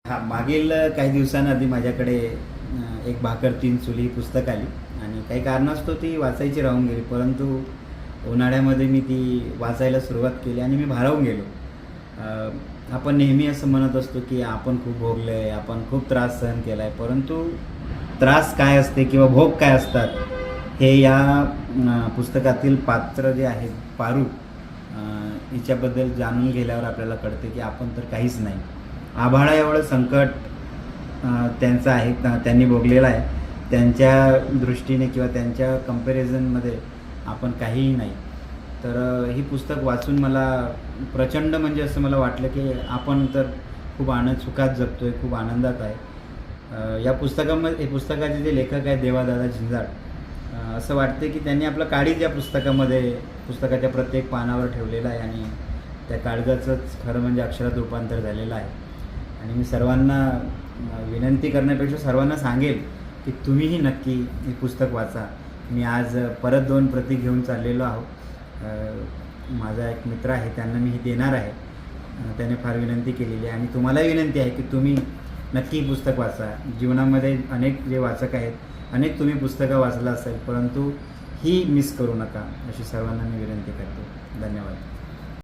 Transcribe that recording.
हां, मागील काही दिवसांआधी माझ्याकडे एक भाकर तीन चुली पुस्तक आली आणि काही कारणास्तव ती वाचायची राहून गेली. परंतु उन्हाळ्यामध्ये मी ती वाचायला सुरुवात केली आणि मी भारावून गेलो. आपण नेहमी असं म्हणत असतो, की आपण खूप भोगलं आहे, आपण खूप त्रास सहन केला आहे. परंतु त्रास काय असते किंवा भोग काय असतात, हे या पुस्तकातील पात्र जे आहे पारू हिच्याबद्दल जाणून गेल्यावर आपल्याला कळते, की आपण तर काहीच नाही. आभाळा एवढं संकट त्यांचं आहे, त्यांनी भोगलेलं आहे. त्यांच्या दृष्टीने किंवा त्यांच्या कंपॅरिझनमध्ये आपण काहीही नाही. तर ही पुस्तक वाचून मला प्रचंड म्हणजे असं मला वाटलं, की आपण तर खूप सुखात जगतो आहे, खूप आनंदात आहे. या पुस्तकामध्ये पुस्तकाचे जे लेखक आहेत देवादादा झिंजाळ, असं वाटते की त्यांनी आपलं काळीज या पुस्तकाच्या प्रत्येक पानावर ठेवलेलं आहे आणि त्या काळजाचंच खरं म्हणजे अक्षरात रूपांतर झालेलं आहे. आणि मी सर्वांना विनंती करण्यापेक्षा सर्वांना सांगेल की तुम्हीही नक्की हे पुस्तक वाचा. मी आज परत 2 प्रती घेऊन चाललेलो आहोत. माझा एक मित्र आहे, त्यांना मी हे देणार आहे. त्याने फार विनंती केलेली आहे आणि तुम्हालाही विनंती आहे की तुम्ही नक्की ही पुस्तक वाचा. जीवनामध्ये अनेक जे वाचक आहेत, अनेक तुम्ही पुस्तकं वाचलं असेल, परंतु ही मिस करू नका, अशी सर्वांना मी विनंती करतो. धन्यवाद.